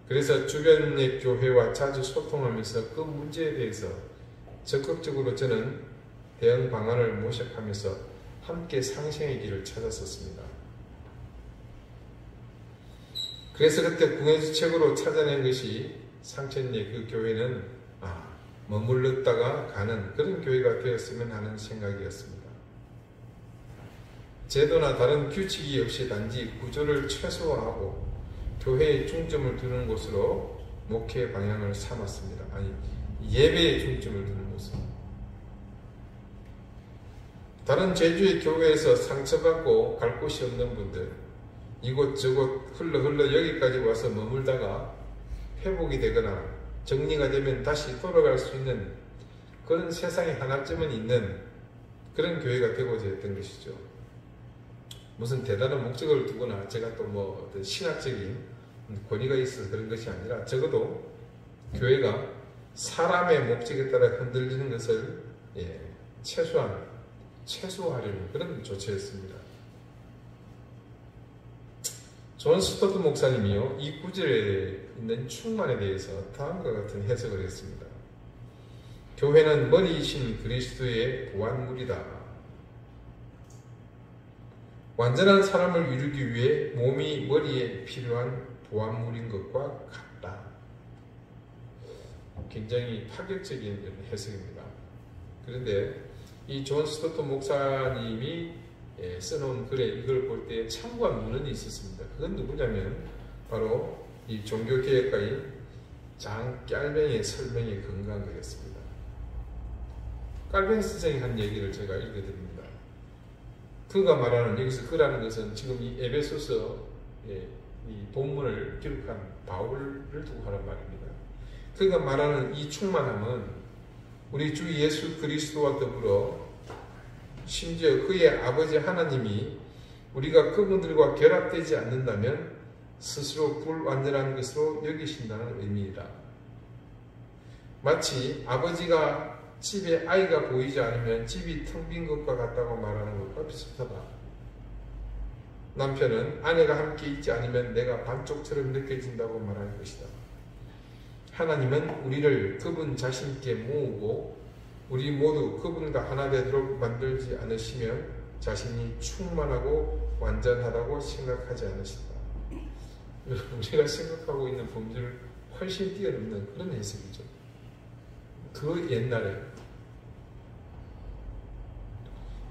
그래서 주변의 교회와 자주 소통하면서 그 문제에 대해서 적극적으로 저는 대응 방안을 모색하면서 함께 상생의 길을 찾았었습니다. 그래서 그때 궁예주책으로 찾아낸 것이 삼천리의 그 교회는 머물렀다가 가는 그런 교회가 되었으면 하는 생각이었습니다. 제도나 다른 규칙이 없이 단지 구조를 최소화하고 교회에 중점을 두는 곳으로 목회 방향을 삼았습니다. 아니, 예배에 중점을 두는 곳으로. 다른 제주의 교회에서 상처받고 갈 곳이 없는 분들, 이곳저곳 흘러 여기까지 와서 머물다가 회복이 되거나 정리가 되면 다시 돌아갈 수 있는 그런 세상에 하나쯤은 있는 그런 교회가 되고자 했던 것이죠. 무슨 대단한 목적을 두거나 제가 또 뭐 어떤 신학적인 권위가 있어서 그런 것이 아니라 적어도 교회가 사람의 목적에 따라 흔들리는 것을 최소화하려는 그런 조치였습니다. 존 스토트 목사님이요, 이 구절에 있는 충만에 대해서 다음과 같은 해석을 했습니다. 교회는 머리이신 그리스도의 보완물이다. 완전한 사람을 이루기 위해 몸이 머리에 필요한 보완물인 것과 같다. 굉장히 파격적인 해석입니다. 그런데 이 존 스토트 목사님이 써놓은 글에 이걸 볼 때 참고한 문헌이 있었습니다. 그건 누구냐면 바로 이 종교개혁가인 장 깔뱅의 설명에 근거한 거였습니다. 깔뱅 선생이 한 얘기를 제가 읽어드립니다. 그가 말하는, 여기서 그라는 것은 지금 이 에베소서 이 본문을 기록한 바울을 두고 하는 말입니다. 그가 말하는 이 충만함은 우리 주 예수 그리스도와 더불어 심지어 그의 아버지 하나님이 우리가 그분들과 결합되지 않는다면 스스로 불완전한 것으로 여기신다는 의미이다. 마치 아버지가 집에 아이가 보이지 않으면 집이 텅 빈 것과 같다고 말하는 것과 비슷하다. 남편은 아내가 함께 있지 않으면 내가 반쪽처럼 느껴진다고 말하는 것이다. 하나님은 우리를 그분 자신께 모으고 우리 모두 그분과 하나 되도록 만들지 않으시면 자신이 충만하고 완전하다고 생각하지 않으신다. 우리가 생각하고 있는 범주를 훨씬 뛰어넘는 그런 해석이죠. 그 옛날에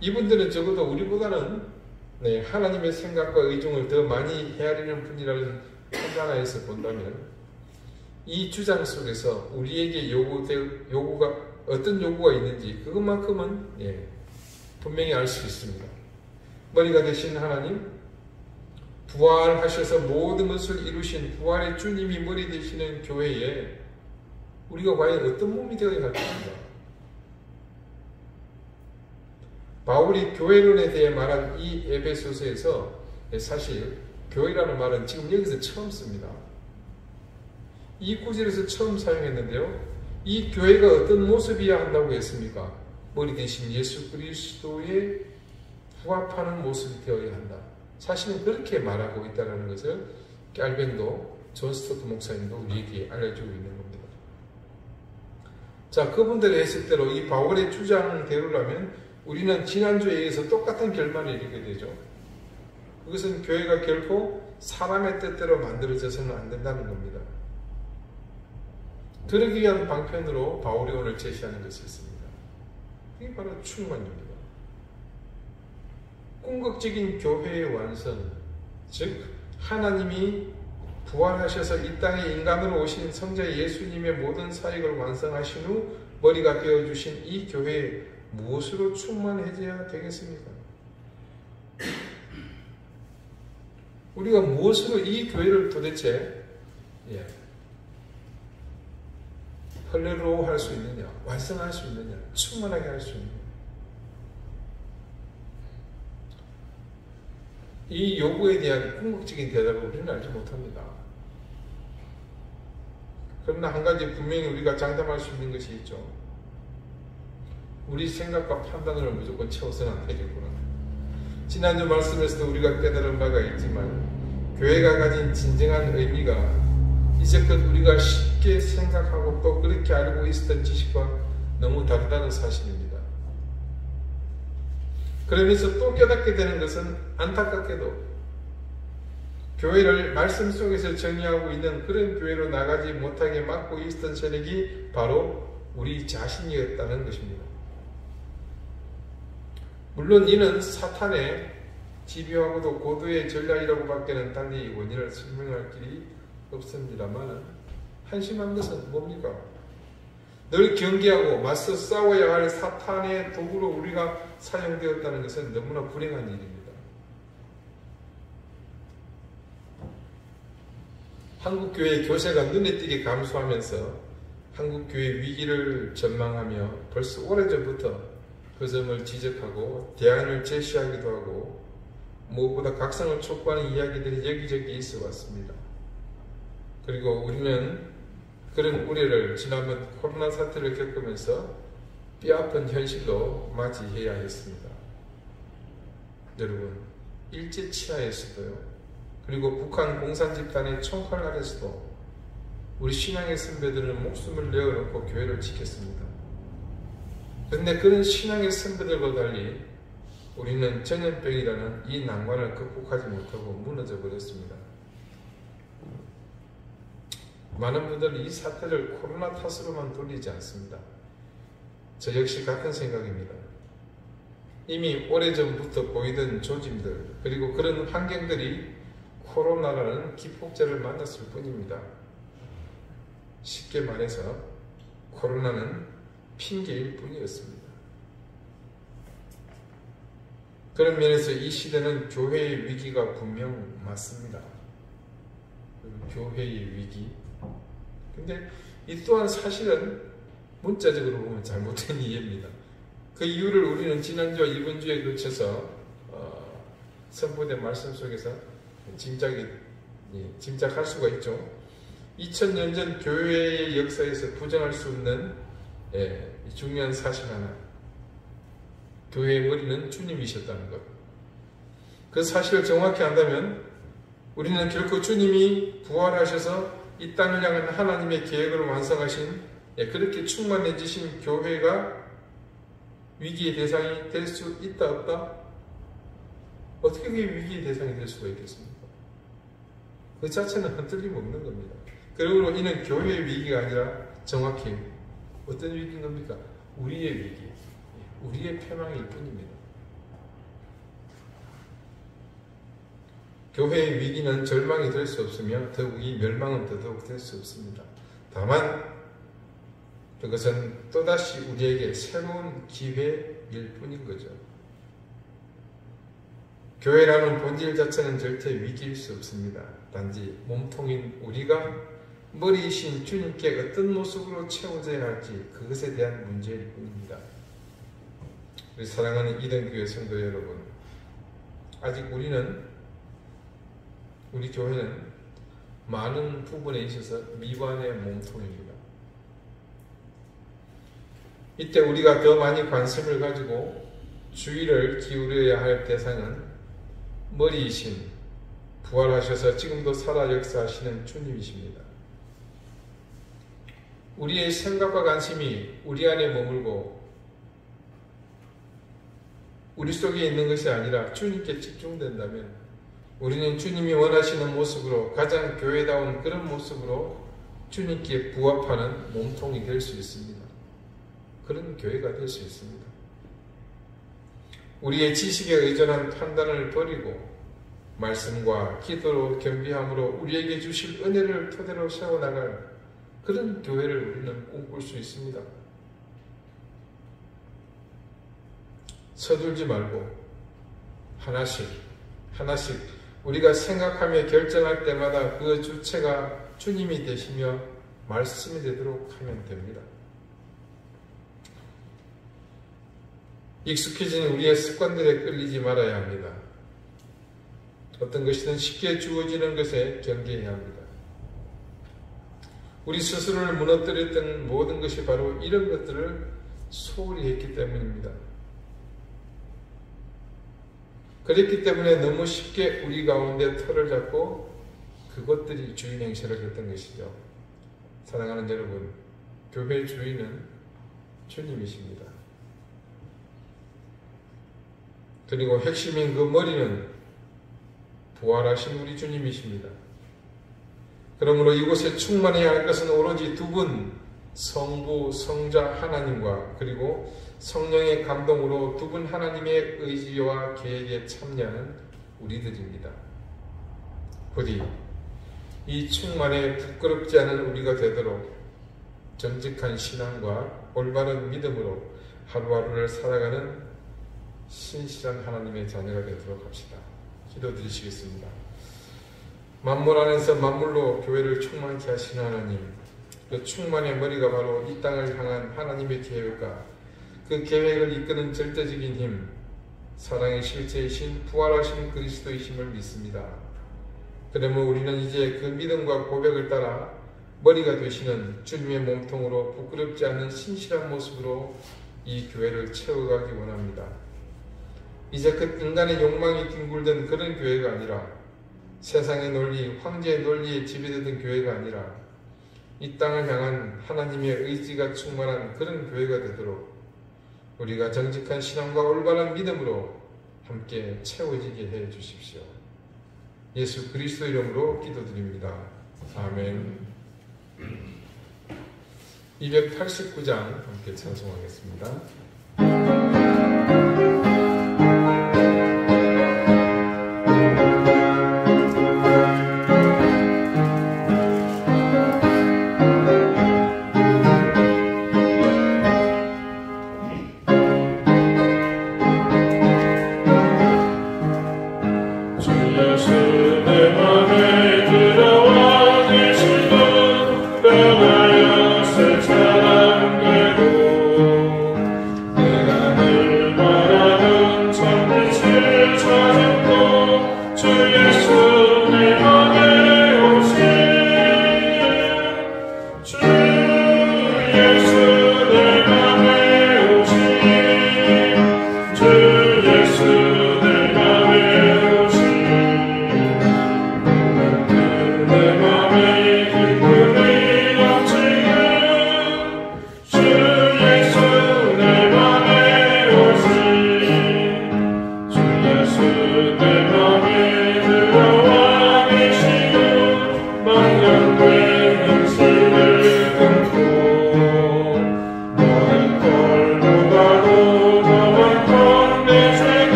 이분들은 적어도 우리보다는 하나님의 생각과 의중을 더 많이 헤아리는 분이라는 판단하에서 본다면 이 주장 속에서 우리에게 요구가 어떤 요구가 있는지 그것만큼은 분명히 알 수 있습니다. 머리가 되신 하나님, 부활하셔서 모든 것을 이루신 부활의 주님이 머리 되시는 교회에 우리가 과연 어떤 몸이 되어야 할 것인가? 바울이 교회론에 대해 말한 이 에베소서에서 사실 교회라는 말은 지금 여기서 처음 씁니다. 이 구절에서 처음 사용했는데요. 이 교회가 어떤 모습이어야 한다고 했습니까? 머리 대신 예수 그리스도에 부합하는 모습이 되어야 한다. 사실은 그렇게 말하고 있다는 것을 깔뱅도 존 스토트 목사님도 우리에게 알려주고 있는 겁니다. 자, 그분들의 해석대로 이 바울의 주장대로라면 우리는 지난주에 의해서 똑같은 결말을 이루게 되죠. 그것은 교회가 결코 사람의 뜻대로 만들어져서는 안 된다는 겁니다. 그러기 위한 방편으로 바울이 오늘 제시하는 것이 있습니다. 이게 바로 충만입니다. 궁극적인 교회의 완성, 즉 하나님이 부활하셔서 이 땅에 인간으로 오신 성자 예수님의 모든 사역을 완성하신 후 머리가 되어주신 이 교회에 무엇으로 충만해져야 되겠습니까? 우리가 무엇으로 이 교회를 도대체 헐레로 할 수 있느냐, 완성할 수 있느냐, 충만하게 할 수 있느냐. 이 요구에 대한 궁극적인 대답을 우리는 알지 못합니다. 그러나 한 가지 분명히 우리가 장담할 수 있는 것이 있죠. 우리 생각과 판단을 무조건 채워서는 안 되겠구나. 지난주 말씀에서도 우리가 깨달은 바가 있지만 교회가 가진 진정한 의미가 이제껏 우리가 쉽게 생각하고 또 그렇게 알고 있었던 지식과 너무 다르다는 사실입니다. 그러면서 또 깨닫게 되는 것은 안타깝게도 교회를 말씀 속에서 정의하고 있는 그런 교회로 나가지 못하게 막고 있었던 세력이 바로 우리 자신이었다는 것입니다. 물론 이는 사탄의 집요하고도 고도의 전략이라고 밖에는 달리 원인을 설명할 길이 없습니다만 한심한 것은 뭡니까? 늘 경계하고 맞서 싸워야 할 사탄의 도구로 우리가 사용되었다는 것은 너무나 불행한 일입니다. 한국교회 교세가 눈에 띄게 감소하면서 한국교회 위기를 전망하며 벌써 오래전부터 그 점을 지적하고 대안을 제시하기도 하고 무엇보다 각성을 촉구하는 이야기들이 여기저기 있어 왔습니다. 그리고 우리는 그런 우려를 지난번 코로나 사태를 겪으면서 뼈아픈 현실로 맞이해야 했습니다. 여러분, 일제치하에서도요, 그리고 북한 공산집단의 총칼 아래서도 우리 신앙의 선배들은 목숨을 내어놓고 교회를 지켰습니다. 그런데 그런 신앙의 선배들과 달리 우리는 전염병이라는 이 난관을 극복하지 못하고 무너져 버렸습니다. 많은 분들은 이 사태를 코로나 탓으로만 돌리지 않습니다. 저 역시 같은 생각입니다. 이미 오래전부터 보이던 조짐들, 그리고 그런 환경들이 코로나라는 기폭제를 만났을 뿐입니다. 쉽게 말해서 코로나는 핑계일 뿐이었습니다. 그런 면에서 이 시대는 교회의 위기가 분명 맞습니다. 교회의 위기. 근데 이 또한 사실은 문자적으로 보면 잘못된 이해입니다. 그 이유를 우리는 지난주와 이번주에 거쳐서 선포된 말씀 속에서 짐작할 수가 있죠. 2000년 전 교회의 역사에서 부정할 수 없는 중요한 사실 하나. 교회의 머리는 주님이셨다는 것. 그 사실을 정확히 안다면 우리는 결코 주님이 부활하셔서 이 땅을 향한 하나님의 계획을 완성하신 그렇게 충만해지신 교회가 위기의 대상이 될 수 있다 없다? 어떻게 그게 위기의 대상이 될 수가 있겠습니까? 그 자체는 흔들림 없는 겁니다. 그러므로 이는 교회의 위기가 아니라 정확히 어떤 위기인 겁니까? 우리의 위기, 우리의 패망일 뿐입니다. 교회의 위기는 절망이 될 수 없으며 더욱이 멸망은 더더욱 될 수 없습니다. 다만 그것은 또다시 우리에게 새로운 기회일 뿐인 거죠. 교회라는 본질 자체는 절대 위기일 수 없습니다. 단지 몸통인 우리가 머리이신 주님께 어떤 모습으로 채워져야 할지 그것에 대한 문제일 뿐입니다. 우리 사랑하는 이den교회 성도 여러분, 아직 우리 교회는 많은 부분에 있어서 미완의 몸통입니다. 이때 우리가 더 많이 관심을 가지고 주의를 기울여야 할 대상은 머리이신 부활하셔서 지금도 살아 역사하시는 주님이십니다. 우리의 생각과 관심이 우리 안에 머물고 우리 속에 있는 것이 아니라 주님께 집중된다면 우리는 주님이 원하시는 모습으로 가장 교회다운 그런 모습으로 주님께 부합하는 몸통이 될 수 있습니다. 그런 교회가 될 수 있습니다. 우리의 지식에 의존한 판단을 버리고 말씀과 기도로 겸비함으로 우리에게 주실 은혜를 토대로 세워나갈 그런 교회를 우리는 꿈꿀 수 있습니다. 서둘지 말고 하나씩 우리가 생각하며 결정할 때마다 그 주체가 주님이 되시며 말씀이 되도록 하면 됩니다. 익숙해진 우리의 습관들에 끌리지 말아야 합니다. 어떤 것이든 쉽게 주어지는 것에 경계해야 합니다. 우리 스스로를 무너뜨렸던 모든 것이 바로 이런 것들을 소홀히 했기 때문입니다. 그랬기 때문에 너무 쉽게 우리 가운데 털을 잡고 그것들이 주인 행세를 했던 것이죠. 사랑하는 여러분, 교회 주인은 주님이십니다. 그리고 핵심인 그 머리는 부활하신 우리 주님이십니다. 그러므로 이곳에 충만해야 할 것은 오로지 두 분, 성부, 성자 하나님과 그리고 성령의 감동으로 두 분 하나님의 의지와 계획에 참여하는 우리들입니다. 부디 이 충만에 부끄럽지 않은 우리가 되도록 정직한 신앙과 올바른 믿음으로 하루하루를 살아가는 신실한 하나님의 자녀가 되도록 합시다. 기도드리시겠습니다. 만물 안에서 만물로 교회를 충만케 하시는 하나님, 그 충만의 머리가 바로 이 땅을 향한 하나님의 계획과 그 계획을 이끄는 절대적인 힘, 사랑의 실제이신 부활하신 그리스도이심을 믿습니다. 그러면 우리는 이제 그 믿음과 고백을 따라 머리가 되시는 주님의 몸통으로 부끄럽지 않은 신실한 모습으로 이 교회를 채워가기 원합니다. 이제 그 인간의 욕망이 뒹굴던 그런 교회가 아니라 세상의 논리, 황제의 논리에 지배되던 교회가 아니라 이 땅을 향한 하나님의 의지가 충만한 그런 교회가 되도록 우리가 정직한 신앙과 올바른 믿음으로 함께 채워지게 해 주십시오. 예수 그리스도 이름으로 기도드립니다. 아멘. 289장 함께 찬송하겠습니다.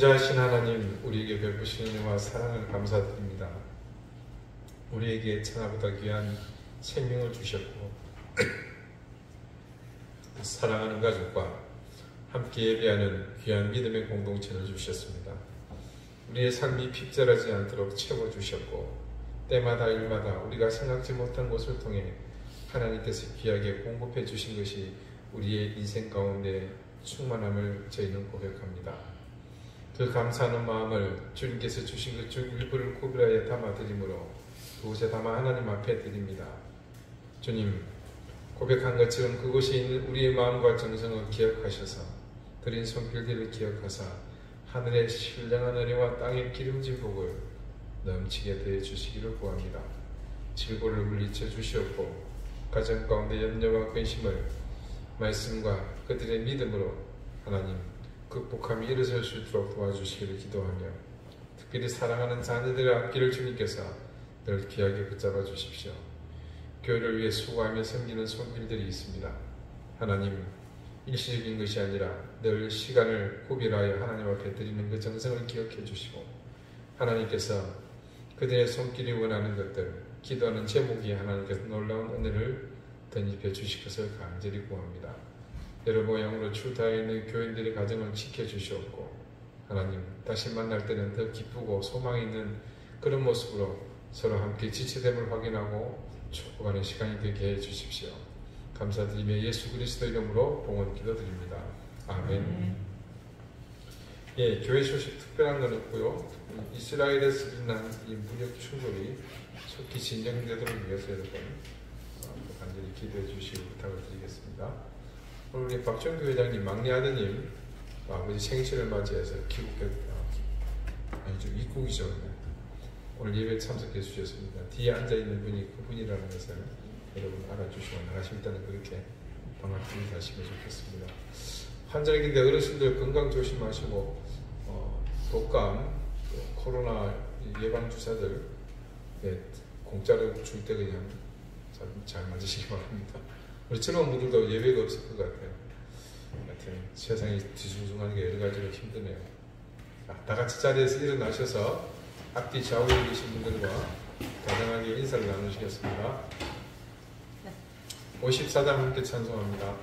인자하신 하나님, 우리에게 베푸신 은혜와 사랑을 감사드립니다. 우리에게 천하보다 귀한 생명을 주셨고 사랑하는 가족과 함께 예배하는 귀한 믿음의 공동체를 주셨습니다. 우리의 삶이 핍절하지 않도록 채워주셨고 때마다 일마다 우리가 생각지 못한 것을 통해 하나님께서 귀하게 공급해 주신 것이 우리의 인생 가운데 충만함을 저희는 고백합니다. 그 감사하는 마음을 주님께서 주신 것 중 일부를 구별하여 담아드리므로 그곳에 담아 하나님 앞에 드립니다. 주님, 고백한 것처럼 그곳에 있는 우리의 마음과 정성을 기억하셔서 드린 손길들을 기억하사 하늘의 신령한 은혜와 땅의 기름진 복을 넘치게 더해 주시기를 구합니다. 질고를 물리쳐 주시옵고 가정 가운데 염려와 근심을 말씀과 그들의 믿음으로 하나님 극복함이 일어설 수 있도록 도와주시기를 기도하며 특별히 사랑하는 자녀들의 앞길을 주님께서 늘 귀하게 붙잡아 주십시오. 교회를 위해 수고하며 섬기는 손길들이 있습니다. 하나님, 일시적인 것이 아니라 늘 시간을 구별하여 하나님 앞에 드리는 그 정성을 기억해 주시고 하나님께서 그들의 손길이 원하는 것들, 기도하는 제목이 하나님께서 놀라운 은혜를 덧입혀 주실 것을 간절히 구합니다. 여러 모양으로 출타해 있는 교인들의 가정을 지켜주시옵고 하나님, 다시 만날 때는 더 기쁘고 소망이 있는 그런 모습으로 서로 함께 지체됨을 확인하고 축복하는 시간이 되게 해 주십시오. 감사드리며 예수 그리스도 이름으로 봉헌 기도드립니다. 아멘. 예, 교회 소식 특별한 건 없고요. 이스라엘에서 일어난 이 무력 충돌이 속히 진정되도록 위해서 여러분 간절히 기도해 주시기 부탁을 드리겠습니다. 오늘 우리 박정규 회장님 막내 아드님 아버지 생신을 맞이해서 입국이죠. 오늘 예배에 참석해 주셨습니다. 뒤에 앉아있는 분이 그분이라는 것을 여러분 알아주시고 나가시면 그렇게 반갑게 인사하시면 좋겠습니다. 환절기인데 어르신들 건강 조심하시고 독감, 코로나 예방주사들 공짜로 줄 때 그냥 잘 맞으시기 바랍니다. 우리 젊은 분들도 예외가 없을 것 같아요. 하여튼 세상이 뒤숭숭한 게 여러 가지로 힘드네요. 다 같이 자리에서 일어나셔서 앞뒤 좌우에 계신 분들과 다정하게 인사를 나누시겠습니다. 54장 함께 찬송합니다.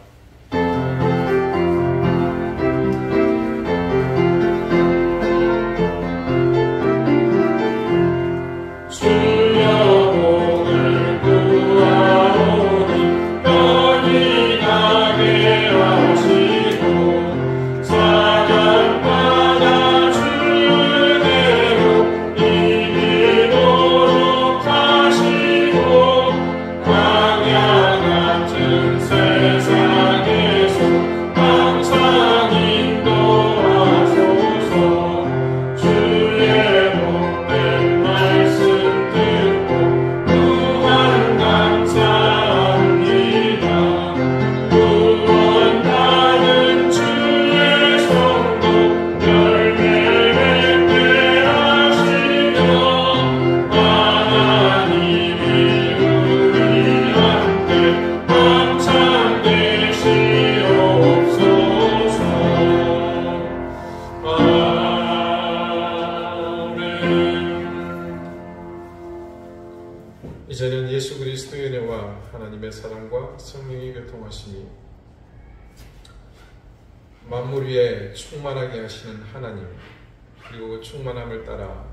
이제는 예수 그리스도의 은혜와 하나님의 사랑과 성령의 교통하심이 만물 위에 충만하게 하시는 하나님, 그리고 그 충만함을 따라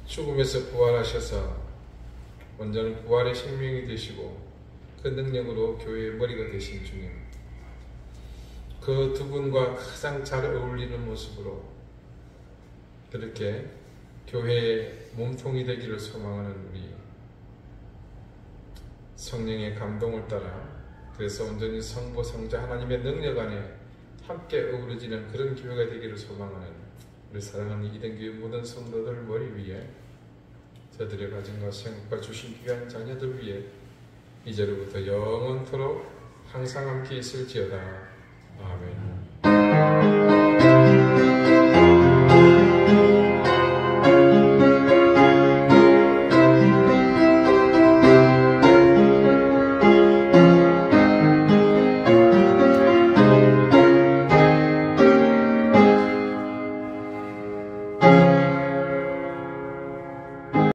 죽음에서 부활하셔서 완전한 부활의 생명이 되시고 그 능력으로 교회의 머리가 되신 주님, 그 두 분과 가장 잘 어울리는 모습으로 그렇게 교회의 몸통이 되기를 소망하는 우리 성령의 감동을 따라 그래서 온전히 성부 성자 하나님의 능력 안에 함께 어우러지는 그런 교회가 되기를 소망하는 우리 사랑하는 이den교회 모든 성도들 머리 위에 저들의 가정과 생각과 주신 귀한 자녀들 위에 이제로부터 영원토록 항상 함께 있을지어다. 아멘.